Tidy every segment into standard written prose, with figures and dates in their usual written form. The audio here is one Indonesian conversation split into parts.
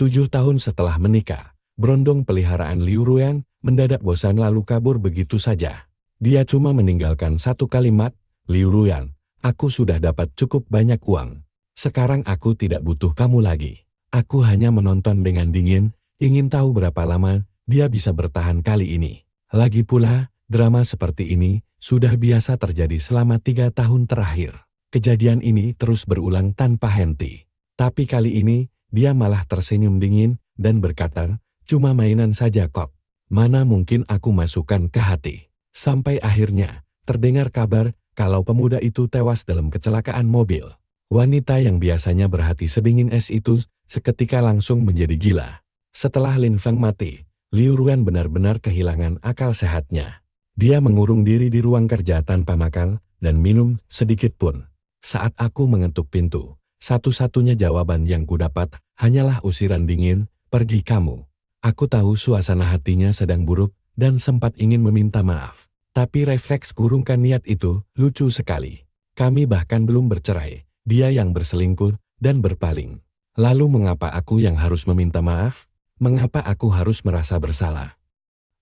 7 tahun setelah menikah, berondong peliharaan Liu Ruyan mendadak bosan lalu kabur begitu saja. Dia cuma meninggalkan satu kalimat, "Liu Ruyan, aku sudah dapat cukup banyak uang. Sekarang aku tidak butuh kamu lagi." Aku hanya menonton dengan dingin, ingin tahu berapa lama dia bisa bertahan kali ini. Lagi pula, drama seperti ini sudah biasa terjadi selama 3 tahun terakhir. Kejadian ini terus berulang tanpa henti. Tapi kali ini, dia malah tersenyum dingin dan berkata, "Cuma mainan saja kok. Mana mungkin aku masukkan ke hati." Sampai akhirnya, terdengar kabar kalau pemuda itu tewas dalam kecelakaan mobil. Wanita yang biasanya berhati sedingin es itu seketika langsung menjadi gila. Setelah Lin Feng mati, Liu Ruyan benar-benar kehilangan akal sehatnya. Dia mengurung diri di ruang kerja tanpa makan dan minum sedikit pun. Saat aku mengetuk pintu, satu-satunya jawaban yang kudapat hanyalah usiran dingin, "Pergi kamu." Aku tahu suasana hatinya sedang buruk dan sempat ingin meminta maaf. Tapi refleks kurungkan niat itu lucu sekali. Kami bahkan belum bercerai, dia yang berselingkuh dan berpaling. Lalu mengapa aku yang harus meminta maaf? Mengapa aku harus merasa bersalah?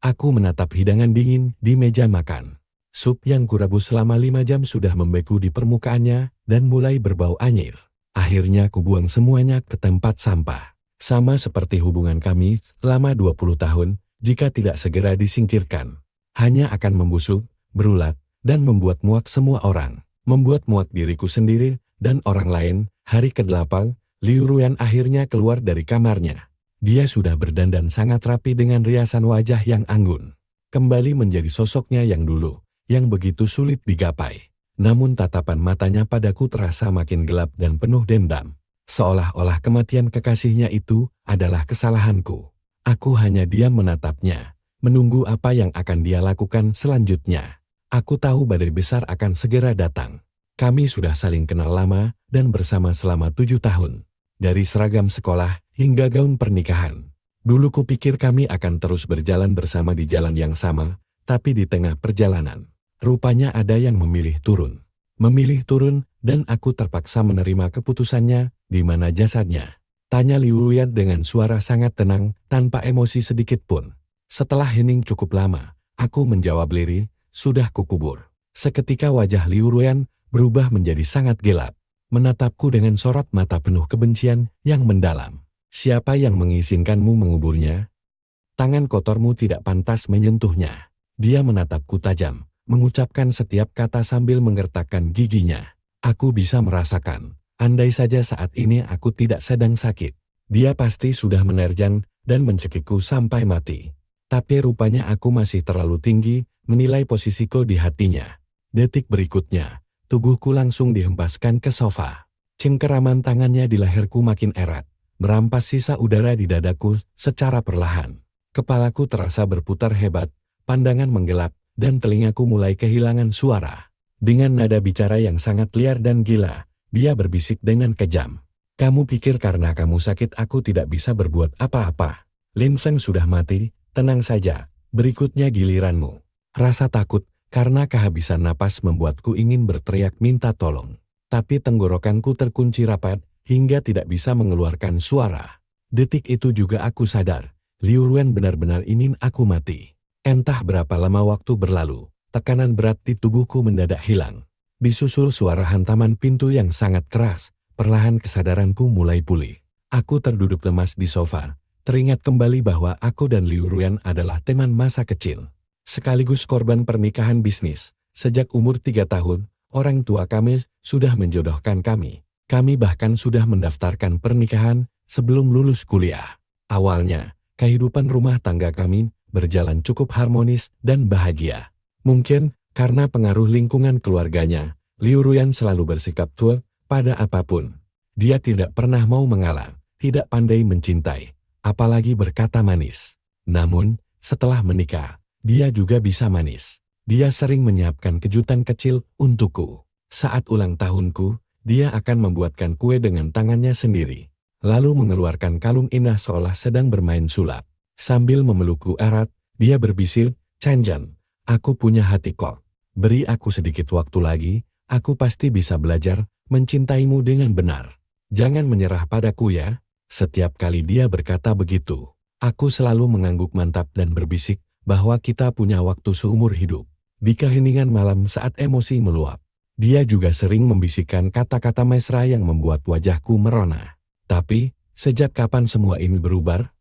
Aku menatap hidangan dingin di meja makan. Sup yang kurebus selama 5 jam sudah membeku di permukaannya dan mulai berbau anyir. Akhirnya kubuang semuanya ke tempat sampah. Sama seperti hubungan kami lama 20 tahun, jika tidak segera disingkirkan, hanya akan membusuk, berulat, dan membuat muak semua orang. Membuat muak diriku sendiri dan orang lain. Hari ke-8, Liu Ruyan akhirnya keluar dari kamarnya. Dia sudah berdandan sangat rapi dengan riasan wajah yang anggun. Kembali menjadi sosoknya yang dulu, yang begitu sulit digapai. Namun tatapan matanya padaku terasa makin gelap dan penuh dendam. Seolah-olah kematian kekasihnya itu adalah kesalahanku. Aku hanya diam menatapnya, menunggu apa yang akan dia lakukan selanjutnya. Aku tahu badai besar akan segera datang. Kami sudah saling kenal lama dan bersama selama 7 tahun. Dari seragam sekolah hingga gaun pernikahan. Dulu kupikir kami akan terus berjalan bersama di jalan yang sama, tapi di tengah perjalanan, rupanya ada yang memilih turun. Memilih turun, dan aku terpaksa menerima keputusannya. "Di mana jasadnya?" tanya Liu Ruyan dengan suara sangat tenang, tanpa emosi sedikit pun. Setelah hening cukup lama, aku menjawab lirih, "Sudah kukubur." Seketika wajah Liu Ruyan berubah menjadi sangat gelap, menatapku dengan sorot mata penuh kebencian yang mendalam. "Siapa yang mengizinkanmu menguburnya? Tangan kotormu tidak pantas menyentuhnya." Dia menatapku tajam, mengucapkan setiap kata sambil menggertakkan giginya. Aku bisa merasakan, andai saja saat ini aku tidak sedang sakit, dia pasti sudah menerjang dan mencekikku sampai mati. Tapi rupanya aku masih terlalu tinggi menilai posisiku di hatinya. Detik berikutnya, tubuhku langsung dihempaskan ke sofa. Cengkeraman tangannya di leherku makin erat, merampas sisa udara di dadaku secara perlahan. Kepalaku terasa berputar hebat, pandangan menggelap, dan telingaku mulai kehilangan suara. Dengan nada bicara yang sangat liar dan gila, dia berbisik dengan kejam. "Kamu pikir karena kamu sakit aku tidak bisa berbuat apa-apa? Lin Feng sudah mati, tenang saja, berikutnya giliranmu." Rasa takut karena kehabisan napas membuatku ingin berteriak minta tolong. Tapi tenggorokanku terkunci rapat, hingga tidak bisa mengeluarkan suara. Detik itu juga aku sadar, Liu Ruyan benar-benar ingin aku mati. Entah berapa lama waktu berlalu, tekanan berat di tubuhku mendadak hilang. Disusul suara hantaman pintu yang sangat keras, perlahan kesadaranku mulai pulih. Aku terduduk lemas di sofa, teringat kembali bahwa aku dan Liu Ruyan adalah teman masa kecil. Sekaligus korban pernikahan bisnis. Sejak umur 3 tahun, orang tua kami sudah menjodohkan kami. Kami bahkan sudah mendaftarkan pernikahan sebelum lulus kuliah. Awalnya, kehidupan rumah tangga kami berjalan cukup harmonis dan bahagia. Mungkin karena pengaruh lingkungan keluarganya, Liu Ruyan selalu bersikap cuek pada apapun. Dia tidak pernah mau mengalah, tidak pandai mencintai, apalagi berkata manis. Namun, setelah menikah, dia juga bisa manis. Dia sering menyiapkan kejutan kecil untukku. Saat ulang tahunku, dia akan membuatkan kue dengan tangannya sendiri, lalu mengeluarkan kalung indah seolah sedang bermain sulap. Sambil memelukku erat, dia berbisik, "Chanjan, aku punya hati kok. Beri aku sedikit waktu lagi, aku pasti bisa belajar mencintaimu dengan benar. Jangan menyerah padaku ya." Setiap kali dia berkata begitu, aku selalu mengangguk mantap dan berbisik bahwa kita punya waktu seumur hidup. Di keheningan malam saat emosi meluap, dia juga sering membisikkan kata-kata mesra yang membuat wajahku merona. Tapi, sejak kapan semua ini berubah?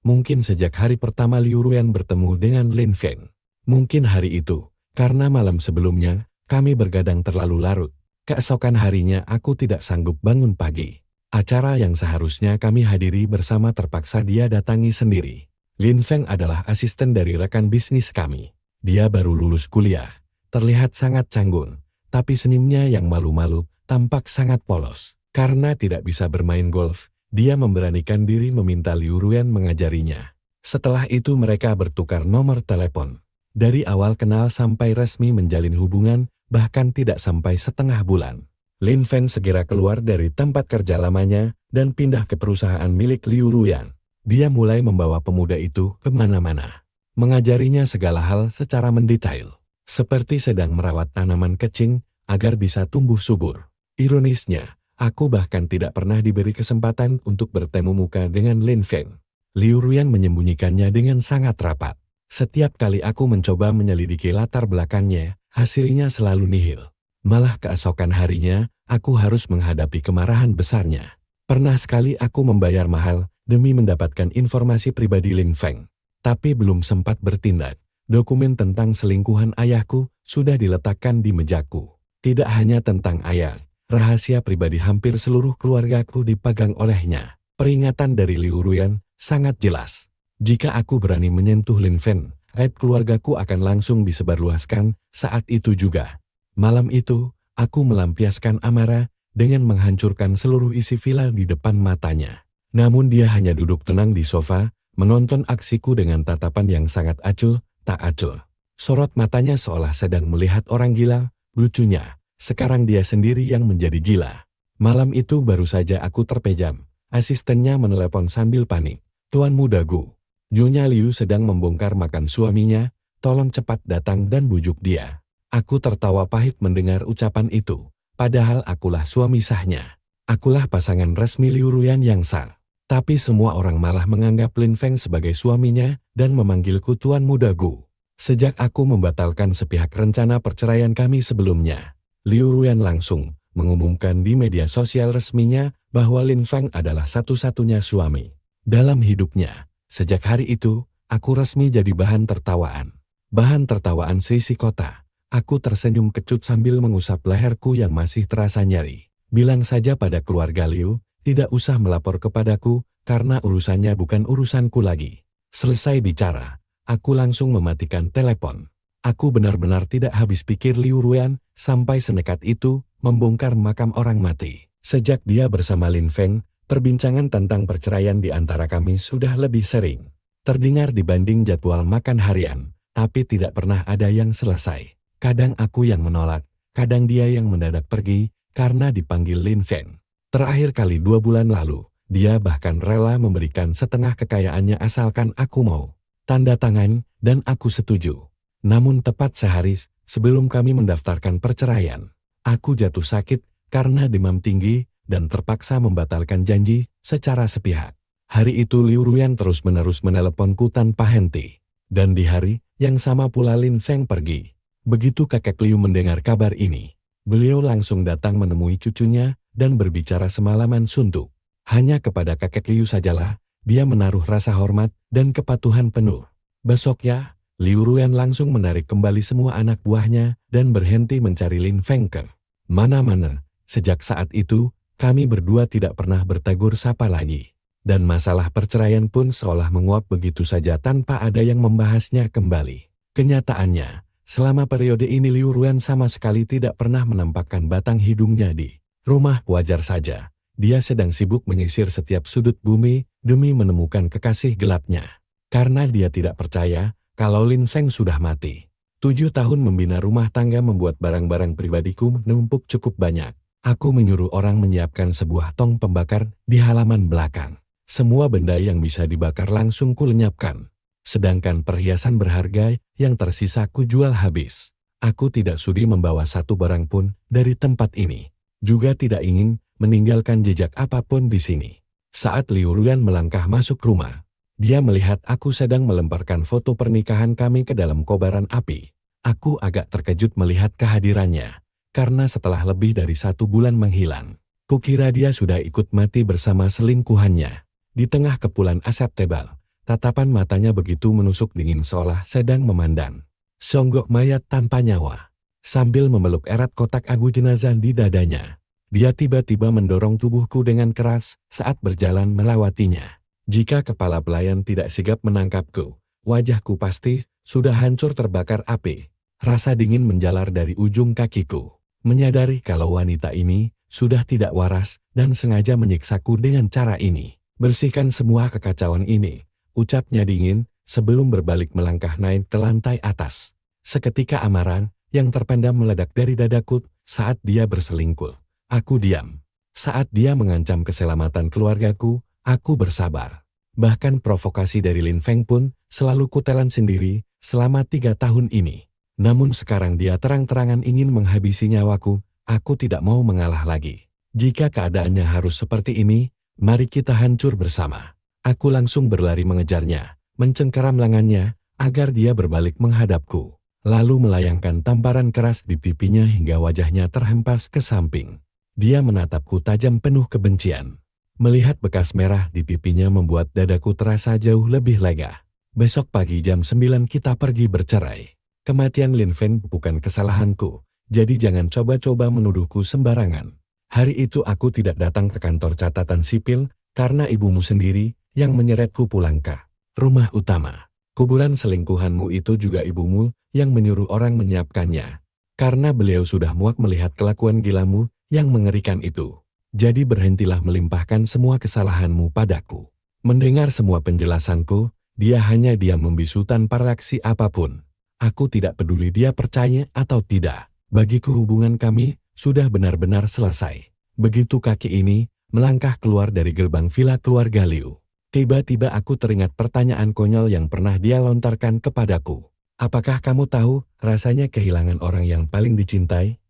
Mungkin sejak hari pertama Liu Ruyan bertemu dengan Lin Feng. Mungkin hari itu, karena malam sebelumnya, kami bergadang terlalu larut. Keesokan harinya aku tidak sanggup bangun pagi. Acara yang seharusnya kami hadiri bersama terpaksa dia datangi sendiri. Lin Feng adalah asisten dari rekan bisnis kami. Dia baru lulus kuliah, terlihat sangat canggung, tapi senyumnya yang malu-malu tampak sangat polos. Karena tidak bisa bermain golf, dia memberanikan diri meminta Liu Ruyan mengajarinya. Setelah itu mereka bertukar nomor telepon. Dari awal kenal sampai resmi menjalin hubungan, bahkan tidak sampai setengah bulan. Lin Feng segera keluar dari tempat kerja lamanya dan pindah ke perusahaan milik Liu Ruyan. Dia mulai membawa pemuda itu kemana-mana, mengajarinya segala hal secara mendetail, seperti sedang merawat tanaman kecing agar bisa tumbuh subur. Ironisnya, aku bahkan tidak pernah diberi kesempatan untuk bertemu muka dengan Lin Feng. Liu Ruyan menyembunyikannya dengan sangat rapat. Setiap kali aku mencoba menyelidiki latar belakangnya, hasilnya selalu nihil. Malah keesokan harinya, aku harus menghadapi kemarahan besarnya. Pernah sekali aku membayar mahal demi mendapatkan informasi pribadi Lin Feng. Tapi belum sempat bertindak, dokumen tentang selingkuhan ayahku sudah diletakkan di mejaku. Tidak hanya tentang ayah, rahasia pribadi hampir seluruh keluargaku dipegang olehnya. Peringatan dari Liu Ruyan sangat jelas. Jika aku berani menyentuh Lin Feng, aib keluargaku akan langsung disebarluaskan saat itu juga. Malam itu, aku melampiaskan amarah dengan menghancurkan seluruh isi villa di depan matanya. Namun dia hanya duduk tenang di sofa, menonton aksiku dengan tatapan yang sangat acuh, tak acuh. Sorot matanya seolah sedang melihat orang gila. Lucunya, sekarang dia sendiri yang menjadi gila. Malam itu baru saja aku terpejam. Asistennya menelepon sambil panik. Tuan Muda Gu, Nyonya Liu sedang membongkar makam suaminya, tolong cepat datang dan bujuk dia. Aku tertawa pahit mendengar ucapan itu, padahal akulah suami sahnya. Akulah pasangan resmi Liu Ruyan yang sah. Tapi semua orang malah menganggap Lin Feng sebagai suaminya dan memanggilku Tuan Muda Gu. Sejak aku membatalkan sepihak rencana perceraian kami sebelumnya, Liu Ruyan langsung mengumumkan di media sosial resminya bahwa Lin Feng adalah satu-satunya suami dalam hidupnya. Sejak hari itu, aku resmi jadi bahan tertawaan. Bahan tertawaan seisi kota. Aku tersenyum kecut sambil mengusap leherku yang masih terasa nyeri. Bilang saja pada keluarga Liu, tidak usah melapor kepadaku, karena urusannya bukan urusanku lagi. Selesai bicara, aku langsung mematikan telepon. Aku benar-benar tidak habis pikir Liu Ruyan sampai senekat itu membongkar makam orang mati. Sejak dia bersama Lin Feng, perbincangan tentang perceraian di antara kami sudah lebih sering terdengar dibanding jadwal makan harian, tapi tidak pernah ada yang selesai. Kadang aku yang menolak, kadang dia yang mendadak pergi karena dipanggil Lin Feng. Terakhir kali 2 bulan lalu, dia bahkan rela memberikan setengah kekayaannya asalkan aku mau tanda tangan dan aku setuju. Namun tepat sehari sebelum kami mendaftarkan perceraian, aku jatuh sakit karena demam tinggi dan terpaksa membatalkan janji secara sepihak. Hari itu Liu Ruyan terus-menerus meneleponku tanpa henti. Dan di hari yang sama pula Lin Feng pergi. Begitu kakek Liu mendengar kabar ini, beliau langsung datang menemui cucunya dan berbicara semalaman suntuk. Hanya kepada kakek Liu sajalah dia menaruh rasa hormat dan kepatuhan penuh. Besoknya, Liu Ruyan langsung menarik kembali semua anak buahnya dan berhenti mencari Lin Feng ke mana-mana. Sejak saat itu, kami berdua tidak pernah bertegur sapa lagi. Dan masalah perceraian pun seolah menguap begitu saja tanpa ada yang membahasnya kembali. Kenyataannya, selama periode ini Liu Ruyan sama sekali tidak pernah menampakkan batang hidungnya di rumah. Wajar saja, dia sedang sibuk menyisir setiap sudut bumi demi menemukan kekasih gelapnya. Karena dia tidak percaya kalau Lin Feng sudah mati. 7 tahun membina rumah tangga membuat barang-barang pribadiku menumpuk cukup banyak. Aku menyuruh orang menyiapkan sebuah tong pembakar di halaman belakang. Semua benda yang bisa dibakar langsung kulenyapkan. Sedangkan perhiasan berharga yang tersisa kujual habis. Aku tidak sudi membawa satu barang pun dari tempat ini. Juga tidak ingin meninggalkan jejak apapun di sini. Saat Liu Ruyan melangkah masuk rumah, dia melihat aku sedang melemparkan foto pernikahan kami ke dalam kobaran api. Aku agak terkejut melihat kehadirannya, karena setelah lebih dari 1 bulan menghilang, kukira dia sudah ikut mati bersama selingkuhannya. Di tengah kepulan asap tebal, tatapan matanya begitu menusuk dingin seolah sedang memandang songgok mayat tanpa nyawa. Sambil memeluk erat kotak abu jenazah di dadanya, dia tiba-tiba mendorong tubuhku dengan keras saat berjalan melewatinya. Jika kepala pelayan tidak sigap menangkapku, wajahku pasti sudah hancur terbakar api. Rasa dingin menjalar dari ujung kakiku. Menyadari kalau wanita ini sudah tidak waras dan sengaja menyiksaku dengan cara ini. Bersihkan semua kekacauan ini, ucapnya dingin sebelum berbalik melangkah naik ke lantai atas. Seketika amarah yang terpendam meledak dari dadaku saat dia berselingkuh. Aku diam. Saat dia mengancam keselamatan keluargaku, aku bersabar. Bahkan provokasi dari Lin Feng pun selalu kutelan sendiri selama 3 tahun ini. Namun sekarang dia terang-terangan ingin menghabisi nyawaku, aku tidak mau mengalah lagi. Jika keadaannya harus seperti ini, mari kita hancur bersama. Aku langsung berlari mengejarnya, mencengkeram lengannya agar dia berbalik menghadapku. Lalu melayangkan tamparan keras di pipinya hingga wajahnya terhempas ke samping. Dia menatapku tajam penuh kebencian. Melihat bekas merah di pipinya membuat dadaku terasa jauh lebih lega. Besok pagi jam 9 kita pergi bercerai. Kematian Lin Feng bukan kesalahanku, jadi jangan coba-coba menuduhku sembarangan. Hari itu aku tidak datang ke kantor catatan sipil karena ibumu sendiri yang menyeretku pulang ke rumah utama. Kuburan selingkuhanmu itu juga ibumu yang menyuruh orang menyiapkannya. Karena beliau sudah muak melihat kelakuan gilamu yang mengerikan itu. Jadi berhentilah melimpahkan semua kesalahanmu padaku. Mendengar semua penjelasanku, dia hanya diam membisu tanpa reaksi apapun. Aku tidak peduli dia percaya atau tidak. Bagiku hubungan kami sudah benar-benar selesai. Begitu kaki ini melangkah keluar dari gerbang villa keluarga Liu, tiba-tiba aku teringat pertanyaan konyol yang pernah dia lontarkan kepadaku. Apakah kamu tahu rasanya kehilangan orang yang paling dicintai?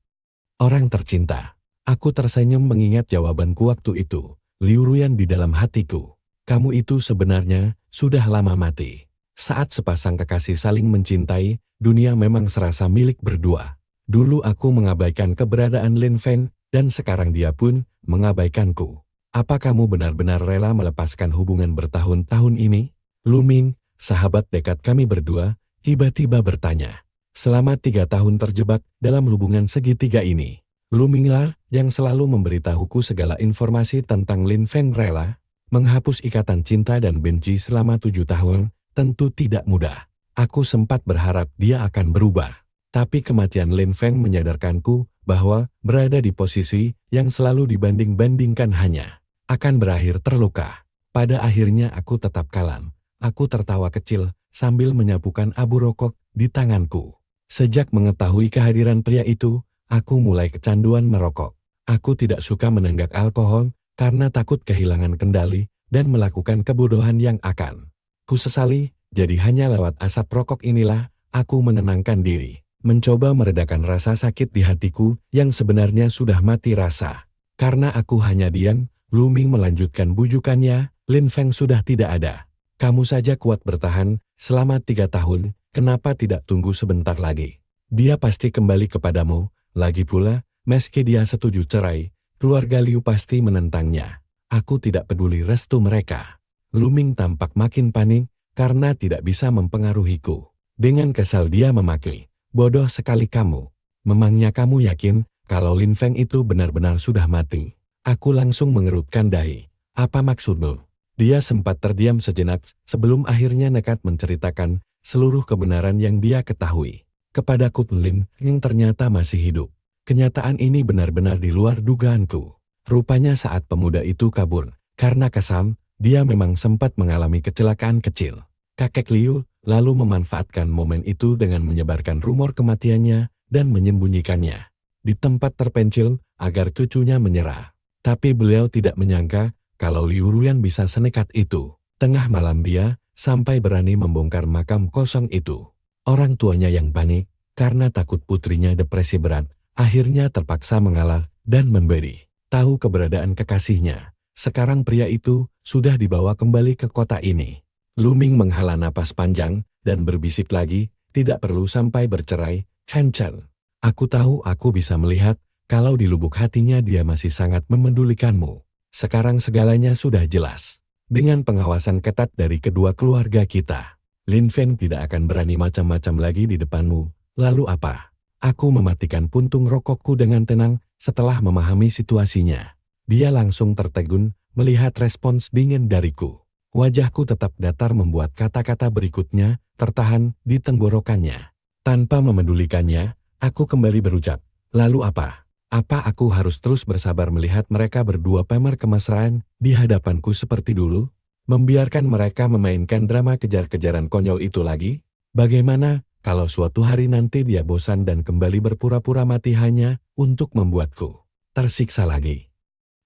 Orang tercinta. Aku tersenyum mengingat jawabanku waktu itu. Liu Ruyan di dalam hatiku. Kamu itu sebenarnya sudah lama mati. Saat sepasang kekasih saling mencintai, dunia memang serasa milik berdua. Dulu aku mengabaikan keberadaan Lin Feng, dan sekarang dia pun mengabaikanku. Apa kamu benar-benar rela melepaskan hubungan bertahun-tahun ini? Lu Ming, sahabat dekat kami berdua, tiba-tiba bertanya. Selama 3 tahun terjebak dalam hubungan segitiga ini, Lu Minglah yang selalu memberitahuku segala informasi tentang Lin Feng rela menghapus ikatan cinta dan benci selama 7 tahun, tentu tidak mudah. Aku sempat berharap dia akan berubah. Tapi kematian Lin Feng menyadarkanku bahwa berada di posisi yang selalu dibanding-bandingkan hanya akan berakhir terluka. Pada akhirnya aku tetap kalem. Aku tertawa kecil sambil menyapukan abu rokok di tanganku. Sejak mengetahui kehadiran pria itu, aku mulai kecanduan merokok. Aku tidak suka menenggak alkohol karena takut kehilangan kendali dan melakukan kebodohan yang akan kusesali. Jadi hanya lewat asap rokok inilah aku menenangkan diri, mencoba meredakan rasa sakit di hatiku yang sebenarnya sudah mati rasa. Karena aku hanya diam, Lu Ming melanjutkan bujukannya. Lin Feng sudah tidak ada. Kamu saja kuat bertahan selama 3 tahun, kenapa tidak tunggu sebentar lagi? Dia pasti kembali kepadamu. Lagi pula, meski dia setuju cerai, keluarga Liu pasti menentangnya. Aku tidak peduli restu mereka. Lu Ming tampak makin panik karena tidak bisa mempengaruhiku. Dengan kesal dia memaki, bodoh sekali kamu. Memangnya kamu yakin kalau Lin Feng itu benar-benar sudah mati? Aku langsung mengerutkan dahi. Apa maksudmu? Dia sempat terdiam sejenak sebelum akhirnya nekat menceritakan seluruh kebenaran yang dia ketahui. Kepadaku Lin yang ternyata masih hidup. Kenyataan ini benar-benar di luar dugaanku. Rupanya saat pemuda itu kabur, karena kesam, dia memang sempat mengalami kecelakaan kecil. Kakek Liu lalu memanfaatkan momen itu dengan menyebarkan rumor kematiannya dan menyembunyikannya di tempat terpencil agar cucunya menyerah. Tapi beliau tidak menyangka kalau Liu Ruyan bisa senekat itu. Tengah malam dia sampai berani membongkar makam kosong itu. Orang tuanya yang panik karena takut putrinya depresi berat, akhirnya terpaksa mengalah dan memberi tahu keberadaan kekasihnya. Sekarang pria itu sudah dibawa kembali ke kota ini. Lu Ming menghela napas panjang dan berbisik lagi, tidak perlu sampai bercerai, Chen Chen. Aku tahu aku bisa melihat kalau di lubuk hatinya dia masih sangat memedulikanmu. Sekarang segalanya sudah jelas. Dengan pengawasan ketat dari kedua keluarga kita, Lin Feng tidak akan berani macam-macam lagi di depanmu. Lalu apa? Aku mematikan puntung rokokku dengan tenang setelah memahami situasinya. Dia langsung tertegun melihat respons dingin dariku. Wajahku tetap datar membuat kata-kata berikutnya tertahan di tenggorokannya. Tanpa memedulikannya, aku kembali berucap, lalu apa? Apa aku harus terus bersabar melihat mereka berdua pamer kemesraan di hadapanku seperti dulu? Membiarkan mereka memainkan drama kejar-kejaran konyol itu lagi? Bagaimana kalau suatu hari nanti dia bosan dan kembali berpura-pura mati hanya untuk membuatku tersiksa lagi?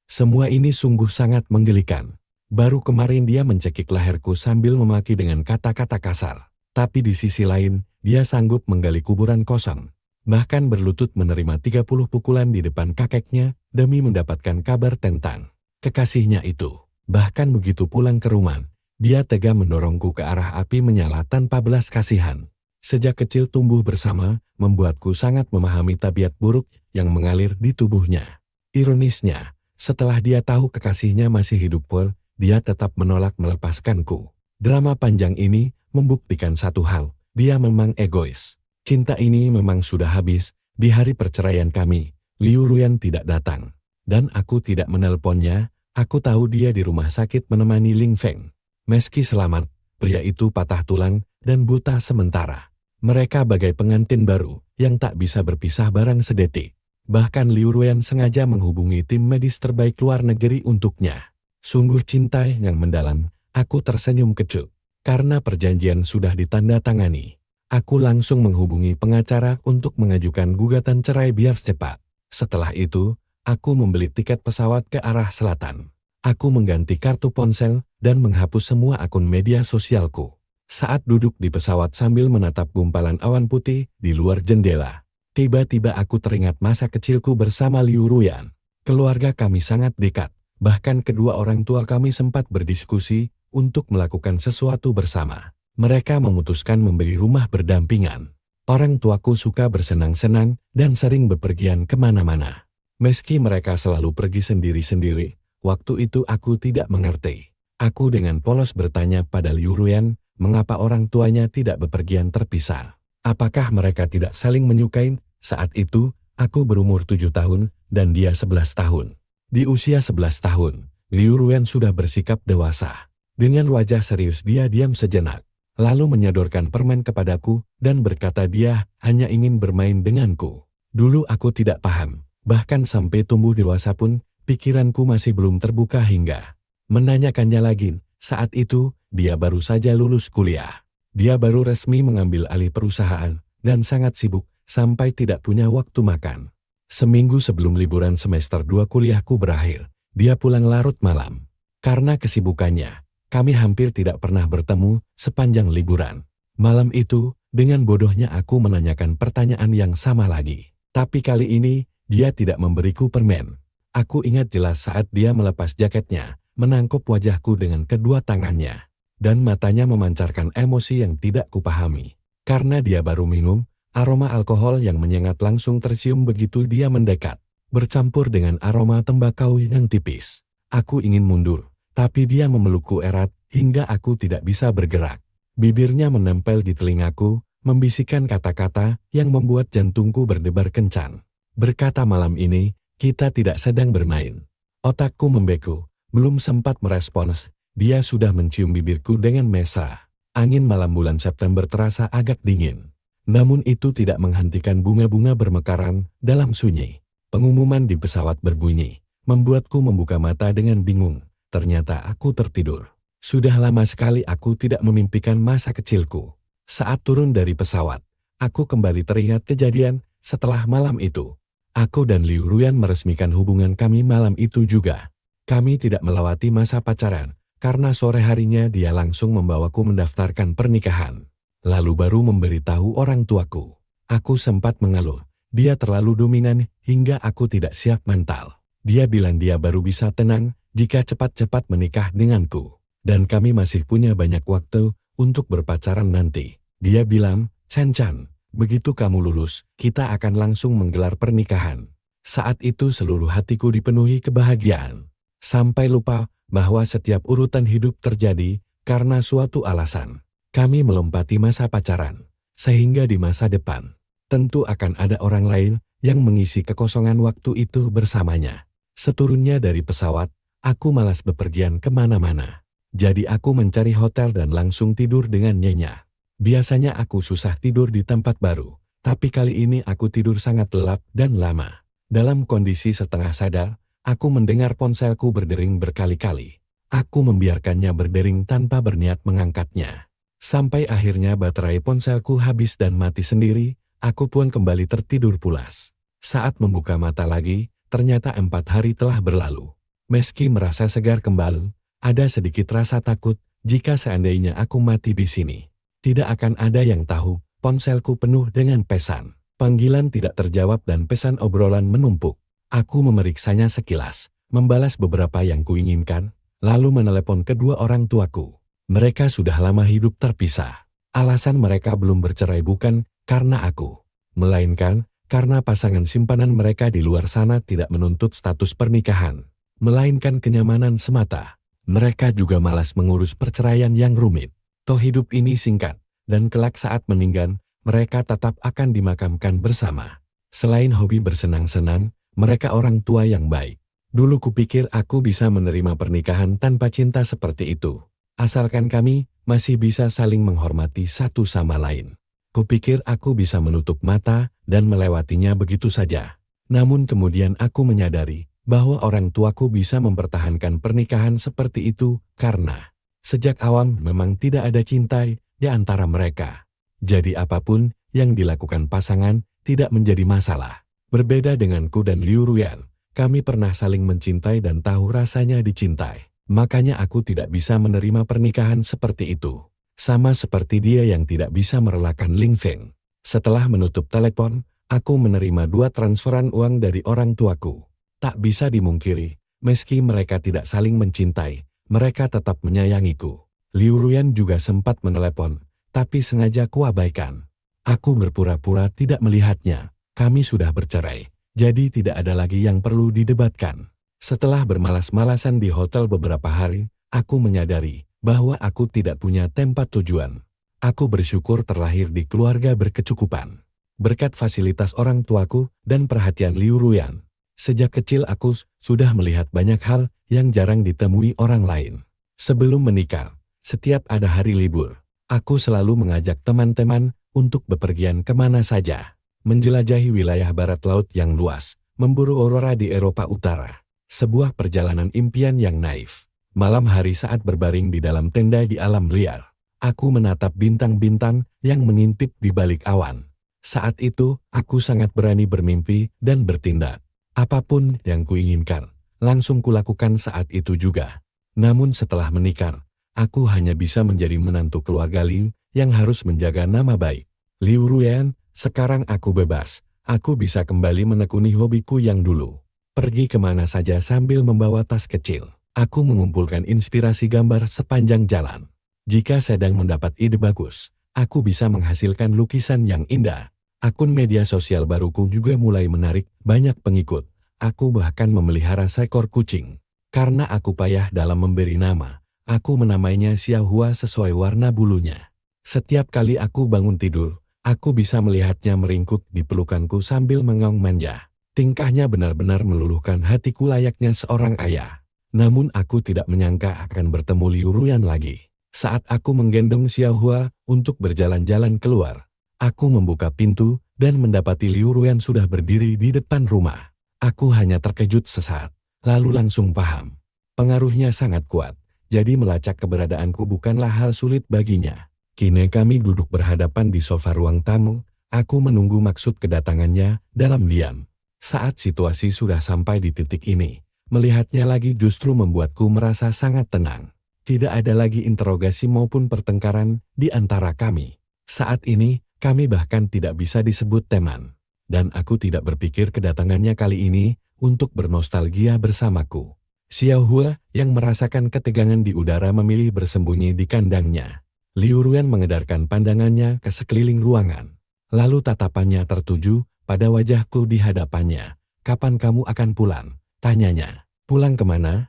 Semua ini sungguh sangat menggelikan. Baru kemarin dia mencekik leherku sambil memaki dengan kata-kata kasar. Tapi di sisi lain, dia sanggup menggali kuburan kosong. Bahkan berlutut menerima 30 pukulan di depan kakeknya demi mendapatkan kabar tentang kekasihnya itu. Bahkan begitu pulang ke rumah, dia tega mendorongku ke arah api menyala tanpa belas kasihan. Sejak kecil tumbuh bersama, membuatku sangat memahami tabiat buruk yang mengalir di tubuhnya. Ironisnya, setelah dia tahu kekasihnya masih hidup pula, dia tetap menolak melepaskanku. Drama panjang ini membuktikan satu hal, dia memang egois. Cinta ini memang sudah habis. Di hari perceraian kami, Liu Ruyan tidak datang. Dan aku tidak menelponnya, aku tahu dia di rumah sakit menemani Ling Feng. Meski selamat, pria itu patah tulang dan buta sementara. Mereka bagai pengantin baru yang tak bisa berpisah barang sedetik. Bahkan Liu Ruyan sengaja menghubungi tim medis terbaik luar negeri untuknya. Sungguh cinta yang mendalam, aku tersenyum kecut. Karena perjanjian sudah ditandatangani, aku langsung menghubungi pengacara untuk mengajukan gugatan cerai biar cepat. Setelah itu, aku membeli tiket pesawat ke arah selatan. Aku mengganti kartu ponsel dan menghapus semua akun media sosialku. Saat duduk di pesawat sambil menatap gumpalan awan putih di luar jendela, tiba-tiba aku teringat masa kecilku bersama Liu Ruyan. Keluarga kami sangat dekat, bahkan kedua orang tua kami sempat berdiskusi untuk melakukan sesuatu bersama. Mereka memutuskan membeli rumah berdampingan. Orang tuaku suka bersenang-senang dan sering bepergian kemana-mana. Meski mereka selalu pergi sendiri-sendiri, waktu itu aku tidak mengerti. Aku dengan polos bertanya pada Liu Ruyan, mengapa orang tuanya tidak bepergian terpisah? Apakah mereka tidak saling menyukai? Saat itu, aku berumur 7 tahun dan dia 11 tahun. Di usia 11 tahun, Liu Ruyan sudah bersikap dewasa. Dengan wajah serius dia diam sejenak, lalu menyodorkan permen kepadaku dan berkata dia hanya ingin bermain denganku. Dulu aku tidak paham, bahkan sampai tumbuh dewasa pun pikiranku masih belum terbuka hingga menanyakannya lagi. Saat itu, dia baru saja lulus kuliah. Dia baru resmi mengambil alih perusahaan dan sangat sibuk sampai tidak punya waktu makan. Seminggu sebelum liburan semester 2 kuliahku berakhir, dia pulang larut malam. Karena kesibukannya, kami hampir tidak pernah bertemu sepanjang liburan. Malam itu, dengan bodohnya aku menanyakan pertanyaan yang sama lagi. Tapi kali ini, dia tidak memberiku permen. Aku ingat jelas saat dia melepas jaketnya, menangkap wajahku dengan kedua tangannya, dan matanya memancarkan emosi yang tidak kupahami. Karena dia baru minum, aroma alkohol yang menyengat langsung tercium begitu dia mendekat, bercampur dengan aroma tembakau yang tipis. Aku ingin mundur, tapi dia memelukku erat hingga aku tidak bisa bergerak. Bibirnya menempel di telingaku, membisikkan kata-kata yang membuat jantungku berdebar kencang. Berkata malam ini, kita tidak sedang bermain. Otakku membeku, belum sempat merespons, dia sudah mencium bibirku dengan mesra. Angin malam bulan September terasa agak dingin. Namun itu tidak menghentikan bunga-bunga bermekaran dalam sunyi. Pengumuman di pesawat berbunyi, membuatku membuka mata dengan bingung. Ternyata aku tertidur. Sudah lama sekali aku tidak memimpikan masa kecilku. Saat turun dari pesawat, aku kembali teringat kejadian setelah malam itu. Aku dan Liu Ruyan meresmikan hubungan kami malam itu juga. Kami tidak melewati masa pacaran, karena sore harinya dia langsung membawaku mendaftarkan pernikahan. Lalu baru memberitahu orang tuaku. Aku sempat mengeluh, dia terlalu dominan hingga aku tidak siap mental. Dia bilang dia baru bisa tenang jika cepat-cepat menikah denganku. Dan kami masih punya banyak waktu untuk berpacaran nanti. Dia bilang, Chan-chan, begitu kamu lulus, kita akan langsung menggelar pernikahan. Saat itu seluruh hatiku dipenuhi kebahagiaan. Sampai lupa bahwa setiap urutan hidup terjadi karena suatu alasan. Kami melompati masa pacaran, sehingga di masa depan, tentu akan ada orang lain yang mengisi kekosongan waktu itu bersamanya. Seturunnya dari pesawat, aku malas bepergian kemana-mana. Jadi aku mencari hotel dan langsung tidur dengan nyenyak. Biasanya aku susah tidur di tempat baru, tapi kali ini aku tidur sangat lelap dan lama. Dalam kondisi setengah sadar, aku mendengar ponselku berdering berkali-kali. Aku membiarkannya berdering tanpa berniat mengangkatnya. Sampai akhirnya baterai ponselku habis dan mati sendiri, aku pun kembali tertidur pulas. Saat membuka mata lagi, ternyata 4 hari telah berlalu. Meski merasa segar kembali, ada sedikit rasa takut jika seandainya aku mati di sini. Tidak akan ada yang tahu, ponselku penuh dengan pesan. Panggilan tidak terjawab dan pesan obrolan menumpuk. Aku memeriksanya sekilas, membalas beberapa yang kuinginkan, lalu menelepon kedua orang tuaku. Mereka sudah lama hidup terpisah. Alasan mereka belum bercerai bukan karena aku, melainkan karena pasangan simpanan mereka di luar sana tidak menuntut status pernikahan, melainkan kenyamanan semata. Mereka juga malas mengurus perceraian yang rumit. Toh hidup ini singkat, dan kelak saat meninggal, mereka tetap akan dimakamkan bersama. Selain hobi bersenang-senang, mereka orang tua yang baik. Dulu kupikir aku bisa menerima pernikahan tanpa cinta seperti itu. Asalkan kami masih bisa saling menghormati satu sama lain. Kupikir aku bisa menutup mata dan melewatinya begitu saja. Namun kemudian aku menyadari bahwa orang tuaku bisa mempertahankan pernikahan seperti itu karena sejak awal memang tidak ada cinta di antara mereka. Jadi apapun yang dilakukan pasangan tidak menjadi masalah. Berbeda denganku dan Liu Ruyan, kami pernah saling mencintai dan tahu rasanya dicintai. Makanya aku tidak bisa menerima pernikahan seperti itu. Sama seperti dia yang tidak bisa merelakan Ling Feng. Setelah menutup telepon, aku menerima 2 transferan uang dari orang tuaku. Tak bisa dimungkiri, meski mereka tidak saling mencintai, mereka tetap menyayangiku. Liu Ruyan juga sempat menelepon, tapi sengaja kuabaikan. Aku berpura-pura tidak melihatnya. Kami sudah bercerai, jadi tidak ada lagi yang perlu didebatkan. Setelah bermalas-malasan di hotel beberapa hari, aku menyadari bahwa aku tidak punya tempat tujuan. Aku bersyukur terlahir di keluarga berkecukupan. Berkat fasilitas orang tuaku dan perhatian Liu Ruyan, sejak kecil aku sudah melihat banyak hal yang jarang ditemui orang lain. Sebelum menikah, setiap ada hari libur, aku selalu mengajak teman-teman untuk bepergian kemana saja. Menjelajahi wilayah barat laut yang luas, memburu aurora di Eropa Utara. Sebuah perjalanan impian yang naif. Malam hari saat berbaring di dalam tenda di alam liar, aku menatap bintang-bintang yang mengintip di balik awan. Saat itu, aku sangat berani bermimpi dan bertindak. Apapun yang kuinginkan, langsung kulakukan saat itu juga. Namun setelah menikah, aku hanya bisa menjadi menantu keluarga Liu yang harus menjaga nama baik. Liu Ruyan, sekarang aku bebas. Aku bisa kembali menekuni hobiku yang dulu. Pergi kemana saja sambil membawa tas kecil. Aku mengumpulkan inspirasi gambar sepanjang jalan. Jika sedang mendapat ide bagus, aku bisa menghasilkan lukisan yang indah. Akun media sosial baruku juga mulai menarik banyak pengikut. Aku bahkan memelihara seekor kucing. Karena aku payah dalam memberi nama, aku menamainya Xiaohua sesuai warna bulunya. Setiap kali aku bangun tidur, aku bisa melihatnya meringkuk di pelukanku sambil mengaum manja. Tingkahnya benar-benar meluluhkan hatiku layaknya seorang ayah. Namun aku tidak menyangka akan bertemu Liu Ruyan lagi. Saat aku menggendong Xiaohua untuk berjalan-jalan keluar, aku membuka pintu dan mendapati Liu Ruyan sudah berdiri di depan rumah. Aku hanya terkejut sesaat, lalu langsung paham. Pengaruhnya sangat kuat, jadi melacak keberadaanku bukanlah hal sulit baginya. Kini kami duduk berhadapan di sofa ruang tamu, aku menunggu maksud kedatangannya dalam diam. Saat situasi sudah sampai di titik ini, melihatnya lagi justru membuatku merasa sangat tenang. Tidak ada lagi interogasi maupun pertengkaran di antara kami. Saat ini, kami bahkan tidak bisa disebut teman. Dan aku tidak berpikir kedatangannya kali ini untuk bernostalgia bersamaku. Xiao Hua yang merasakan ketegangan di udara memilih bersembunyi di kandangnya. Liu Ruyan mengedarkan pandangannya ke sekeliling ruangan. Lalu tatapannya tertuju pada wajahku di hadapannya. Kapan kamu akan pulang? Tanyanya. Pulang kemana?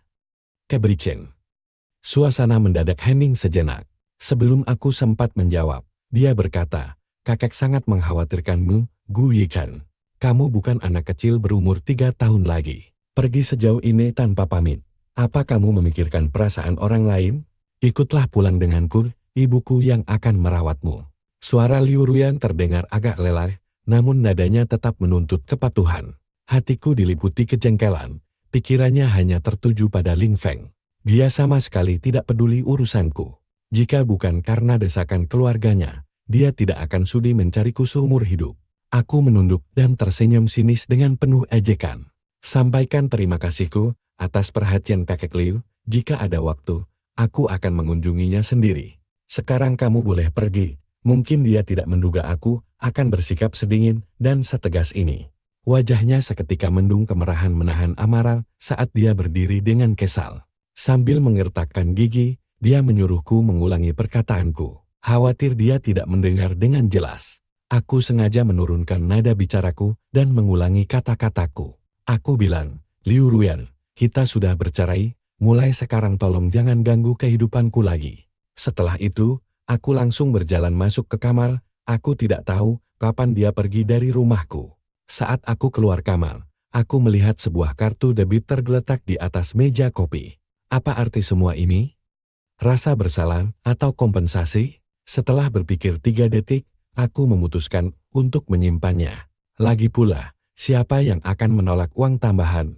Ke Brichen. Suasana mendadak hening sejenak. Sebelum aku sempat menjawab, dia berkata, kakek sangat mengkhawatirkanmu, Gu Yikan. Kamu bukan anak kecil berumur 3 tahun lagi. Pergi sejauh ini tanpa pamit. Apa kamu memikirkan perasaan orang lain? Ikutlah pulang denganku, ibuku yang akan merawatmu. Suara Liu Ruyan terdengar agak lelai, namun nadanya tetap menuntut kepatuhan. Hatiku diliputi kejengkelan, pikirannya hanya tertuju pada Ling Feng. Dia sama sekali tidak peduli urusanku. Jika bukan karena desakan keluarganya, dia tidak akan sudi mencariku seumur hidup. Aku menunduk dan tersenyum sinis dengan penuh ejekan. Sampaikan terima kasihku atas perhatian kakek Liu. Jika ada waktu, aku akan mengunjunginya sendiri. Sekarang kamu boleh pergi. Mungkin dia tidak menduga aku akan bersikap sedingin dan setegas ini. Wajahnya seketika mendung kemerahan menahan amarah saat dia berdiri dengan kesal. Sambil mengertakkan gigi, dia menyuruhku mengulangi perkataanku. Khawatir dia tidak mendengar dengan jelas. Aku sengaja menurunkan nada bicaraku dan mengulangi kata-kataku. Aku bilang, Liu Ruyan, kita sudah bercerai, mulai sekarang tolong jangan ganggu kehidupanku lagi. Setelah itu, aku langsung berjalan masuk ke kamar. Aku tidak tahu kapan dia pergi dari rumahku. Saat aku keluar kamar, aku melihat sebuah kartu debit tergeletak di atas meja kopi. Apa arti semua ini? Rasa bersalah atau kompensasi? Setelah berpikir 3 detik, aku memutuskan untuk menyimpannya. Lagi pula, siapa yang akan menolak uang tambahan?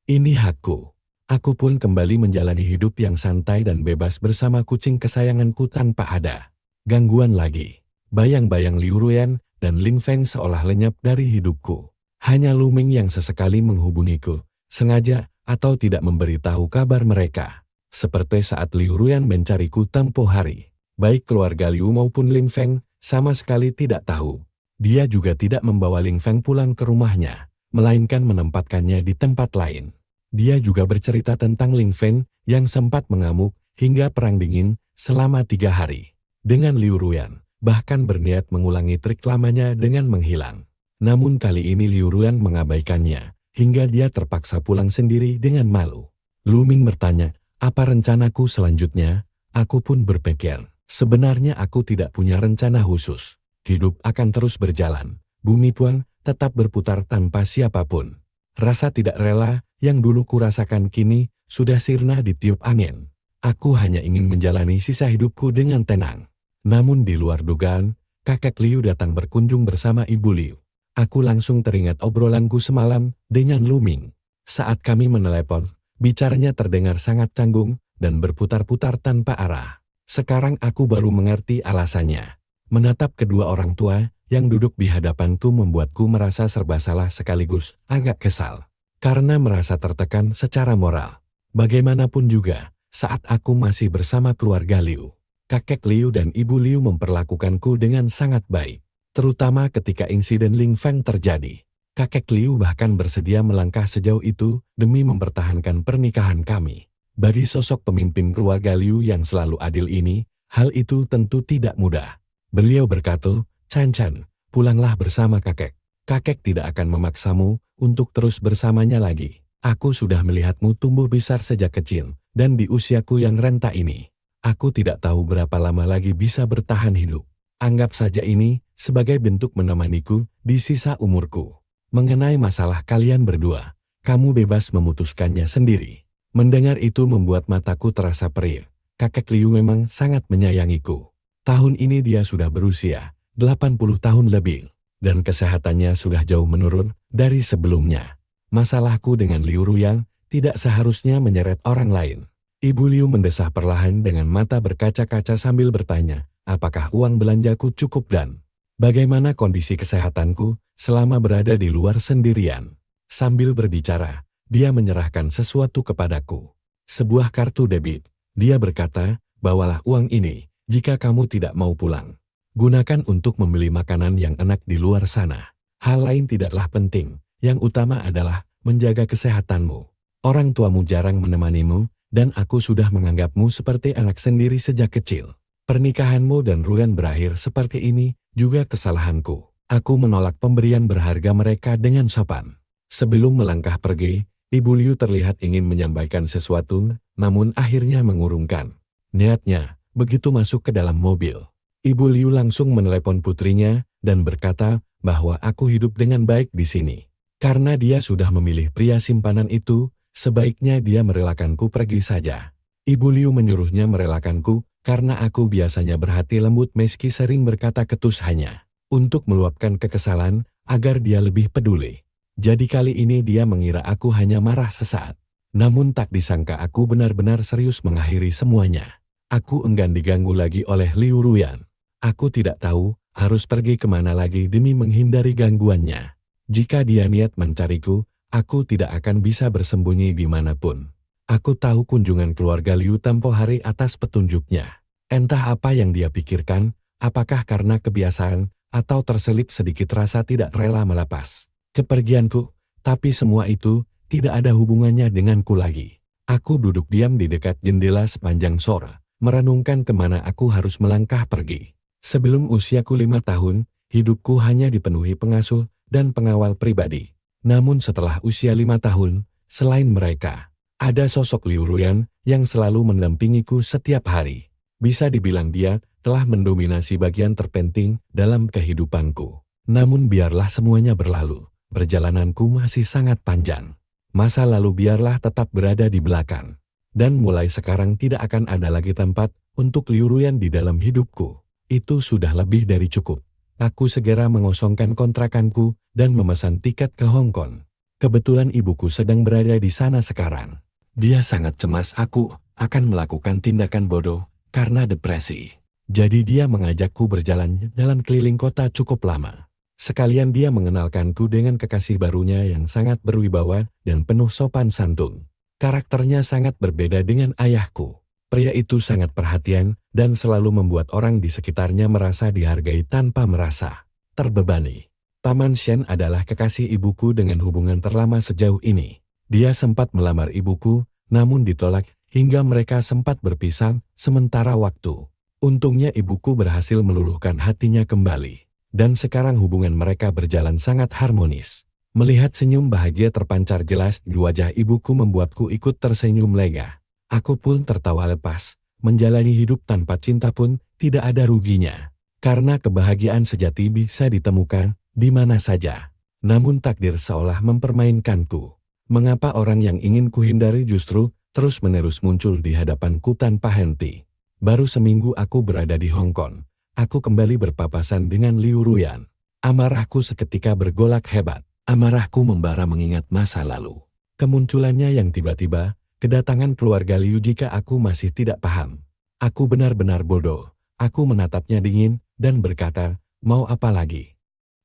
Ini hakku. Aku pun kembali menjalani hidup yang santai dan bebas bersama kucing kesayanganku tanpa ada gangguan lagi. Bayang-bayang Liu Ruyan dan Ling Feng seolah lenyap dari hidupku. Hanya Lu Ming yang sesekali menghubungiku, sengaja atau tidak memberitahu kabar mereka. Seperti saat Liu Ruyan mencariku tempo hari. Baik keluarga Liu maupun Ling Feng sama sekali tidak tahu. Dia juga tidak membawa Ling Feng pulang ke rumahnya, melainkan menempatkannya di tempat lain. Dia juga bercerita tentang Ling Feng yang sempat mengamuk hingga perang dingin selama 3 hari. Dengan Liu Ruyan, bahkan berniat mengulangi trik lamanya dengan menghilang. Namun kali ini Liu Ruyan mengabaikannya, hingga dia terpaksa pulang sendiri dengan malu. Lu Ming bertanya, apa rencanaku selanjutnya? Aku pun berpikir, sebenarnya aku tidak punya rencana khusus. Hidup akan terus berjalan, bumi pun tetap berputar tanpa siapapun. Rasa tidak rela yang dulu kurasakan kini sudah sirna ditiup angin. Aku hanya ingin menjalani sisa hidupku dengan tenang. Namun di luar dugaan, kakek Liu datang berkunjung bersama ibu Liu. Aku langsung teringat obrolanku semalam dengan Lu Ming. Saat kami menelepon, bicaranya terdengar sangat canggung dan berputar-putar tanpa arah. Sekarang aku baru mengerti alasannya. Menatap kedua orang tua yang duduk di hadapanku membuatku merasa serba salah sekaligus agak kesal. Karena merasa tertekan secara moral. Bagaimanapun juga, saat aku masih bersama keluarga Liu, kakek Liu dan ibu Liu memperlakukanku dengan sangat baik. Terutama ketika insiden Ling Feng terjadi. Kakek Liu bahkan bersedia melangkah sejauh itu demi mempertahankan pernikahan kami. Bagi sosok pemimpin keluarga Liu yang selalu adil ini, hal itu tentu tidak mudah. Beliau berkata, Chan Chan, pulanglah bersama kakek. Kakek tidak akan memaksamu untuk terus bersamanya lagi. Aku sudah melihatmu tumbuh besar sejak kecil, dan di usiaku yang renta ini, aku tidak tahu berapa lama lagi bisa bertahan hidup. Anggap saja ini sebagai bentuk menemaniku di sisa umurku. Mengenai masalah kalian berdua, kamu bebas memutuskannya sendiri. Mendengar itu membuat mataku terasa perih. Kakek Liu memang sangat menyayangiku. Tahun ini dia sudah berusia 80 tahun lebih, dan kesehatannya sudah jauh menurun dari sebelumnya. Masalahku dengan Liu Ruyan tidak seharusnya menyeret orang lain. Ibu Liu mendesah perlahan dengan mata berkaca-kaca sambil bertanya, apakah uang belanjaku cukup dan bagaimana kondisi kesehatanku selama berada di luar sendirian. Sambil berbicara, dia menyerahkan sesuatu kepadaku. Sebuah kartu debit. Dia berkata, bawalah uang ini. Jika kamu tidak mau pulang, gunakan untuk membeli makanan yang enak di luar sana. Hal lain tidaklah penting, yang utama adalah menjaga kesehatanmu. Orang tuamu jarang menemanimu, dan aku sudah menganggapmu seperti anak sendiri sejak kecil. Pernikahanmu dan Ruyan berakhir seperti ini juga kesalahanku. Aku menolak pemberian berharga mereka dengan sopan. Sebelum melangkah pergi, Ibu Liu terlihat ingin menyampaikan sesuatu, namun akhirnya mengurungkan niatnya. Begitu masuk ke dalam mobil, Ibu Liu langsung menelepon putrinya dan berkata bahwa aku hidup dengan baik di sini. Karena dia sudah memilih pria simpanan itu, sebaiknya dia merelakanku pergi saja. Ibu Liu menyuruhnya merelakanku karena aku biasanya berhati lembut meski sering berkata ketus hanya untuk meluapkan kekesalan agar dia lebih peduli. Jadi kali ini dia mengira aku hanya marah sesaat. Namun tak disangka aku benar-benar serius mengakhiri semuanya. Aku enggan diganggu lagi oleh Liu Ruyan. Aku tidak tahu harus pergi kemana lagi demi menghindari gangguannya. Jika dia niat mencariku, aku tidak akan bisa bersembunyi dimanapun. Aku tahu kunjungan keluarga Liu tempo hari atas petunjuknya. Entah apa yang dia pikirkan, apakah karena kebiasaan, atau terselip sedikit rasa tidak rela melepas kepergianku, tapi semua itu tidak ada hubungannya denganku lagi. Aku duduk diam di dekat jendela sepanjang sore, merenungkan kemana aku harus melangkah pergi. Sebelum usiaku 5 tahun, hidupku hanya dipenuhi pengasuh dan pengawal pribadi. Namun setelah usia 5 tahun, selain mereka, ada sosok Liu Ruyan yang selalu mendampingiku setiap hari. Bisa dibilang dia telah mendominasi bagian terpenting dalam kehidupanku. Namun biarlah semuanya berlalu. Perjalananku masih sangat panjang. Masa lalu biarlah tetap berada di belakang. Dan mulai sekarang tidak akan ada lagi tempat untuk Liu Ruyan di dalam hidupku. Itu sudah lebih dari cukup. Aku segera mengosongkan kontrakanku dan memesan tiket ke Hong Kong. Kebetulan ibuku sedang berada di sana sekarang. Dia sangat cemas aku akan melakukan tindakan bodoh karena depresi. Jadi dia mengajakku berjalan-jalan keliling kota cukup lama. Sekalian dia mengenalkanku dengan kekasih barunya yang sangat berwibawa dan penuh sopan santun. Karakternya sangat berbeda dengan ayahku. Pria itu sangat perhatian dan selalu membuat orang di sekitarnya merasa dihargai tanpa merasa terbebani. Paman Shen adalah kekasih ibuku dengan hubungan terlama sejauh ini. Dia sempat melamar ibuku, namun ditolak hingga mereka sempat berpisah sementara waktu. Untungnya ibuku berhasil meluluhkan hatinya kembali. Dan sekarang hubungan mereka berjalan sangat harmonis. Melihat senyum bahagia terpancar jelas di wajah ibuku membuatku ikut tersenyum lega. Aku pun tertawa lepas. Menjalani hidup tanpa cinta pun tidak ada ruginya. Karena kebahagiaan sejati bisa ditemukan di mana saja. Namun takdir seolah mempermainkanku. Mengapa orang yang ingin kuhindari justru terus-menerus muncul di hadapanku tanpa henti? Baru seminggu aku berada di Hong Kong. Aku kembali berpapasan dengan Liu Ruyan. Amarahku seketika bergolak hebat. Amarahku membara mengingat masa lalu. Kemunculannya yang tiba-tiba, kedatangan keluarga Liu jika aku masih tidak paham. Aku benar-benar bodoh. Aku menatapnya dingin dan berkata, mau apa lagi?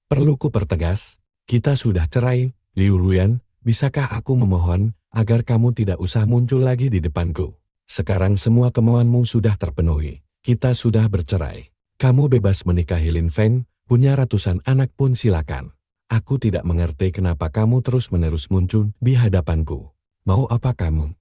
Perlu ku pertegas, kita sudah cerai, Liu Ruyan, bisakah aku memohon agar kamu tidak usah muncul lagi di depanku? Sekarang semua kemauanmu sudah terpenuhi. Kita sudah bercerai. Kamu bebas menikahi Lin Feng, punya ratusan anak pun silakan. Aku tidak mengerti kenapa kamu terus-menerus muncul di hadapanku. Mau apa kamu?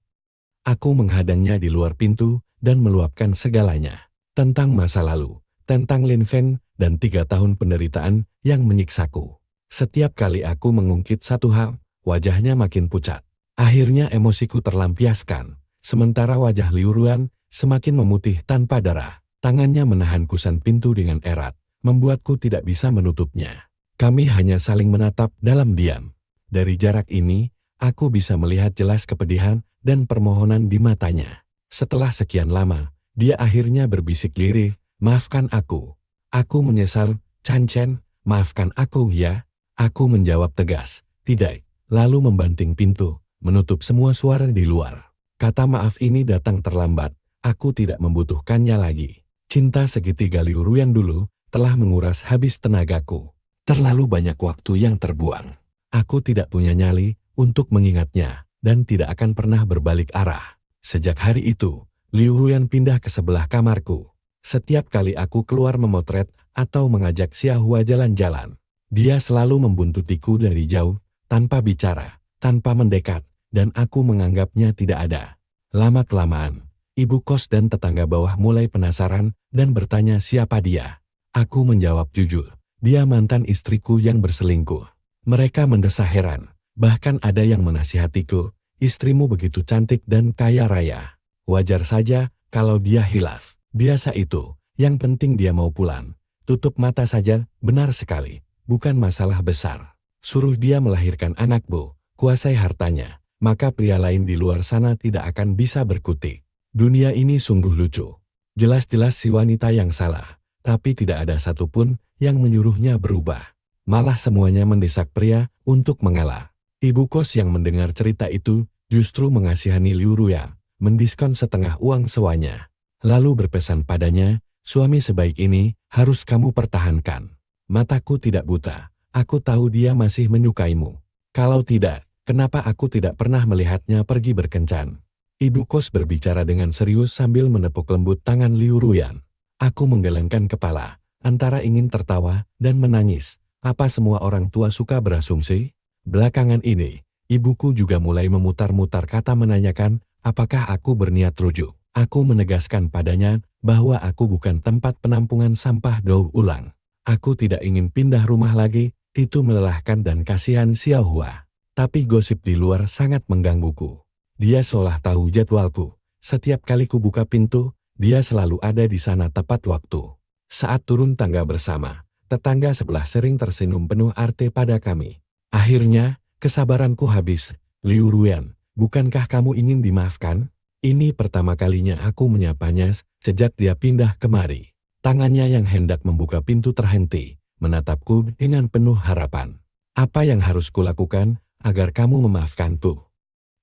Aku menghadangnya di luar pintu dan meluapkan segalanya. Tentang masa lalu, tentang Lin Feng, dan 3 tahun penderitaan yang menyiksaku. Setiap kali aku mengungkit satu hal, wajahnya makin pucat. Akhirnya emosiku terlampiaskan. Sementara wajah Liu Ruyan semakin memutih tanpa darah. Tangannya menahan kusan pintu dengan erat, membuatku tidak bisa menutupnya. Kami hanya saling menatap dalam diam. Dari jarak ini, aku bisa melihat jelas kepedihan dan permohonan di matanya. Setelah sekian lama, dia akhirnya berbisik lirih, maafkan aku. Aku menyesal, Chan Chen, maafkan aku ya. Aku menjawab tegas, tidak, lalu membanting pintu, menutup semua suara di luar. Kata maaf ini datang terlambat, aku tidak membutuhkannya lagi. Cinta segitiga Liu Ruyan dulu telah menguras habis tenagaku. Terlalu banyak waktu yang terbuang. Aku tidak punya nyali untuk mengingatnya dan tidak akan pernah berbalik arah. Sejak hari itu, Liu Ruyan pindah ke sebelah kamarku. Setiap kali aku keluar memotret atau mengajak Xiahua jalan-jalan, dia selalu membuntutiku dari jauh, tanpa bicara, tanpa mendekat. dan aku menganggapnya tidak ada. Lama-kelamaan, ibu kos dan tetangga bawah mulai penasaran dan bertanya siapa dia. Aku menjawab jujur, dia mantan istriku yang berselingkuh. Mereka mendesah heran, bahkan ada yang menasihatiku, istrimu begitu cantik dan kaya raya. Wajar saja kalau dia hilaf. Biasa itu, yang penting dia mau pulang. Tutup mata saja, benar sekali. Bukan masalah besar. Suruh dia melahirkan anakmu, kuasai hartanya, maka pria lain di luar sana tidak akan bisa berkutik. Dunia ini sungguh lucu. Jelas-jelas si wanita yang salah, tapi tidak ada satupun yang menyuruhnya berubah. Malah semuanya mendesak pria untuk mengalah. Ibu kos yang mendengar cerita itu justru mengasihani Liu Ruya, mendiskon setengah uang sewanya. Lalu berpesan padanya, suami sebaik ini harus kamu pertahankan. Mataku tidak buta, aku tahu dia masih menyukaimu. Kalau tidak, kenapa aku tidak pernah melihatnya pergi berkencan? Ibu kos berbicara dengan serius sambil menepuk lembut tangan Liu Ruyan. Aku menggelengkan kepala, antara ingin tertawa dan menangis. Apa semua orang tua suka berasumsi? Belakangan ini, ibuku juga mulai memutar-mutar kata menanyakan, apakah aku berniat rujuk. Aku menegaskan padanya bahwa aku bukan tempat penampungan sampah daur ulang. Aku tidak ingin pindah rumah lagi, itu melelahkan dan kasihan Xiao Hua. Tapi gosip di luar sangat menggangguku. Dia seolah tahu jadwalku. Setiap kali ku buka pintu, dia selalu ada di sana tepat waktu. Saat turun tangga bersama, tetangga sebelah sering tersenyum penuh arti pada kami. Akhirnya, kesabaranku habis. Liu Ruyan, bukankah kamu ingin dimaafkan? Ini pertama kalinya aku menyapanya sejak dia pindah kemari. Tangannya yang hendak membuka pintu terhenti, menatapku dengan penuh harapan. Apa yang harus kulakukan agar kamu memaafkanku?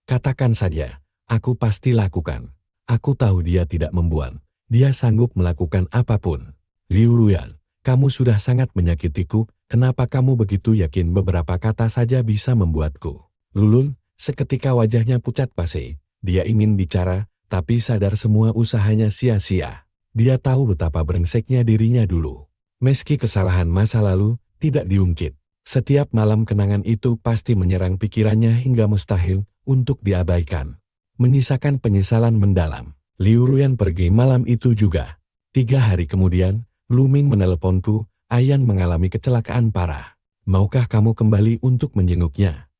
Katakan saja, aku pasti lakukan. Aku tahu dia tidak membuang. Dia sanggup melakukan apapun. Liu Ruyan, kamu sudah sangat menyakitiku, kenapa kamu begitu yakin beberapa kata saja bisa membuatku? Lulun, seketika wajahnya pucat pasi. Dia ingin bicara, tapi sadar semua usahanya sia-sia. Dia tahu betapa brengseknya dirinya dulu. Meski kesalahan masa lalu tidak diungkit, setiap malam kenangan itu pasti menyerang pikirannya hingga mustahil untuk diabaikan. Menyisakan penyesalan mendalam. Liu Ruyan pergi malam itu juga. 3 hari kemudian, Lu Ming meneleponku, Ayan mengalami kecelakaan parah. Maukah kamu kembali untuk menjenguknya?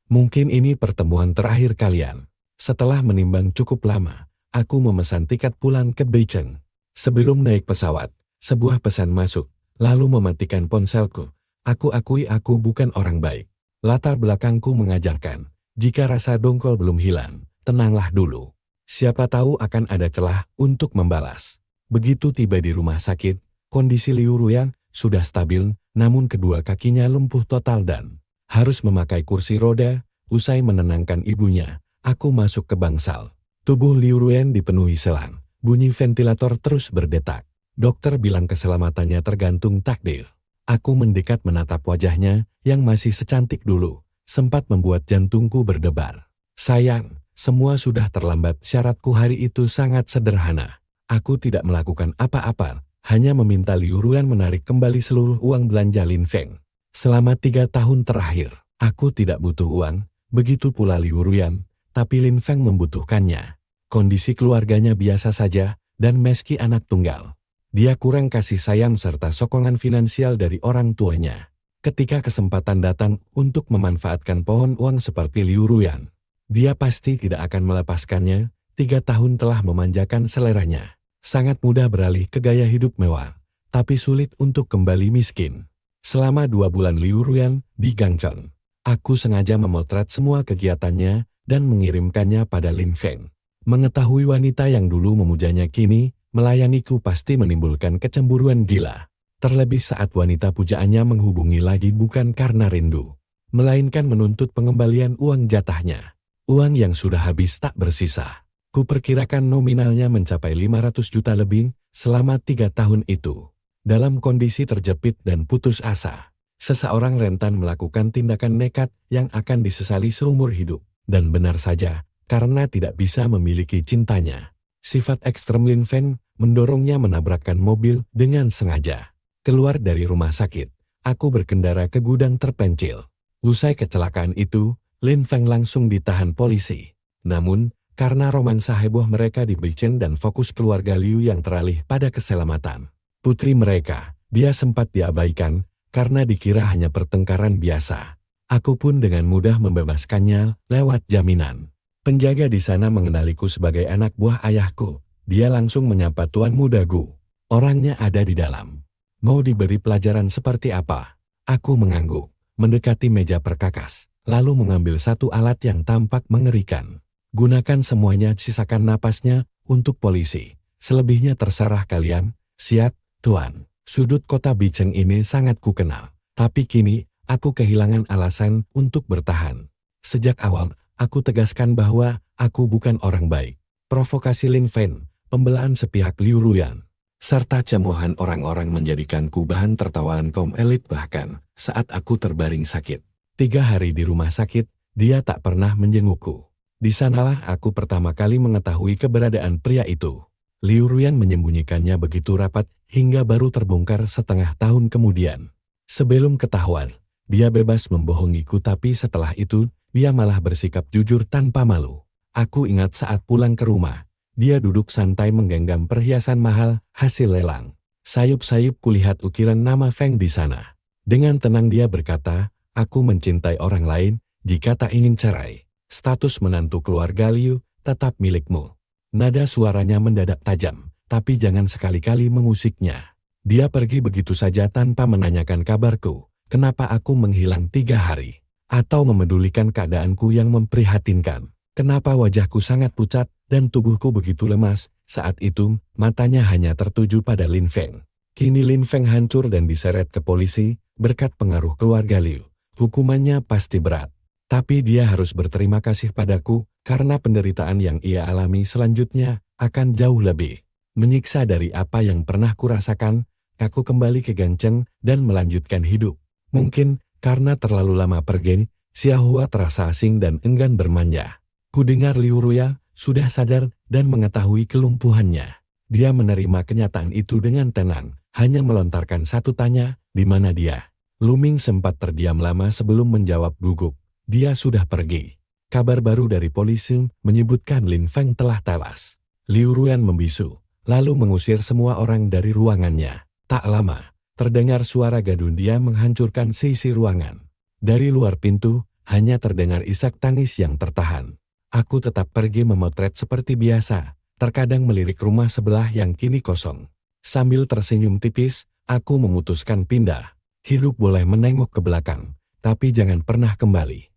Mungkin ini pertemuan terakhir kalian. Setelah menimbang cukup lama, aku memesan tiket pulang ke Beijing. Sebelum naik pesawat, sebuah pesan masuk, lalu mematikan ponselku. Aku akui aku bukan orang baik. Latar belakangku mengajarkan, jika rasa dongkol belum hilang, tenanglah dulu. Siapa tahu akan ada celah untuk membalas. Begitu tiba di rumah sakit, kondisi Liu Ruyan sudah stabil, namun kedua kakinya lumpuh total dan harus memakai kursi roda. Usai menenangkan ibunya, aku masuk ke bangsal. Tubuh Liu Ruyan dipenuhi selang. Bunyi ventilator terus berdetak. Dokter bilang keselamatannya tergantung takdir. Aku mendekat menatap wajahnya yang masih secantik dulu. Sempat membuat jantungku berdebar. Sayang, semua sudah terlambat. Syaratku hari itu sangat sederhana. Aku tidak melakukan apa-apa, hanya meminta Liu Ruyan menarik kembali seluruh uang belanja Lin Feng. Selama 3 tahun terakhir, aku tidak butuh uang, begitu pula Liu Ruyan. Tapi Lin Feng membutuhkannya. Kondisi keluarganya biasa saja, dan meski anak tunggal, dia kurang kasih sayang serta sokongan finansial dari orang tuanya. Ketika kesempatan datang untuk memanfaatkan pohon uang seperti Liu Ruyan, dia pasti tidak akan melepaskannya. 3 tahun telah memanjakan seleranya. Sangat mudah beralih ke gaya hidup mewah, tapi sulit untuk kembali miskin. Selama 2 bulan Liu Ruyan di Gangcheng, aku sengaja memotret semua kegiatannya dan mengirimkannya pada Lin Feng. Mengetahui wanita yang dulu memujanya kini melayaniku pasti menimbulkan kecemburuan gila. Terlebih saat wanita pujaannya menghubungi lagi bukan karena rindu, melainkan menuntut pengembalian uang jatahnya. Uang yang sudah habis tak bersisa. Kuperkirakan nominalnya mencapai 500 juta lebih selama 3 tahun itu. Dalam kondisi terjepit dan putus asa, seseorang rentan melakukan tindakan nekat yang akan disesali seumur hidup. Dan benar saja, karena tidak bisa memiliki cintanya. Sifat ekstrem Lin Feng mendorongnya menabrakkan mobil dengan sengaja. Keluar dari rumah sakit, aku berkendara ke gudang terpencil. Usai kecelakaan itu, Lin Feng langsung ditahan polisi. Namun, karena romansa heboh mereka di Beijing dan fokus keluarga Liu yang teralih pada keselamatan putri mereka, dia sempat diabaikan karena dikira hanya pertengkaran biasa. Aku pun dengan mudah membebaskannya lewat jaminan. Penjaga di sana mengenaliku sebagai anak buah ayahku. Dia langsung menyapa Tuan Muda Gu. Orangnya ada di dalam. Mau diberi pelajaran seperti apa? Aku mengangguk, mendekati meja perkakas, lalu mengambil satu alat yang tampak mengerikan. Gunakan semuanya, sisakan napasnya untuk polisi. Selebihnya terserah kalian. Siap, Tuan. Sudut kota Beijing ini sangat kukenal. Tapi kini, aku kehilangan alasan untuk bertahan. Sejak awal, aku tegaskan bahwa aku bukan orang baik. Provokasi Lin Feng, pembelaan sepihak Liu Ruyan, serta cemoohan orang-orang menjadikanku bahan tertawaan kaum elit bahkan saat aku terbaring sakit. 3 hari di rumah sakit, dia tak pernah menjengukku. Di sanalah aku pertama kali mengetahui keberadaan pria itu. Liu Ruyan menyembunyikannya begitu rapat hingga baru terbongkar setengah tahun kemudian. Sebelum ketahuan, dia bebas membohongiku, tapi setelah itu, dia malah bersikap jujur tanpa malu. Aku ingat saat pulang ke rumah, dia duduk santai menggenggam perhiasan mahal hasil lelang. Sayup-sayup kulihat ukiran nama Feng di sana. Dengan tenang dia berkata, aku mencintai orang lain, jika tak ingin cerai, status menantu keluarga Liu tetap milikmu. Nada suaranya mendadak tajam, tapi jangan sekali-kali mengusiknya. Dia pergi begitu saja tanpa menanyakan kabarku, kenapa aku menghilang 3 hari, atau memedulikan keadaanku yang memprihatinkan. Kenapa wajahku sangat pucat dan tubuhku begitu lemas. Saat itu, matanya hanya tertuju pada Lin Feng. Kini Lin Feng hancur dan diseret ke polisi berkat pengaruh keluarga Liu. Hukumannya pasti berat. Tapi dia harus berterima kasih padaku karena penderitaan yang ia alami selanjutnya akan jauh lebih menyiksa dari apa yang pernah kurasakan. Aku kembali ke Gancheng dan melanjutkan hidup. Mungkin karena terlalu lama pergi, Xiahua terasa asing dan enggan bermanja. Kudengar Liu Ruya sudah sadar dan mengetahui kelumpuhannya. Dia menerima kenyataan itu dengan tenang, hanya melontarkan satu tanya, di mana dia? Lu Ming sempat terdiam lama sebelum menjawab gugup. Dia sudah pergi. Kabar baru dari polisi menyebutkan Lin Feng telah tewas. Liu Ruyan membisu, lalu mengusir semua orang dari ruangannya. Tak lama, terdengar suara gaduh dia menghancurkan sisi ruangan. Dari luar pintu, hanya terdengar isak tangis yang tertahan. Aku tetap pergi memotret seperti biasa, terkadang melirik rumah sebelah yang kini kosong. Sambil tersenyum tipis, aku memutuskan pindah. Hidup boleh menengok ke belakang, tapi jangan pernah kembali.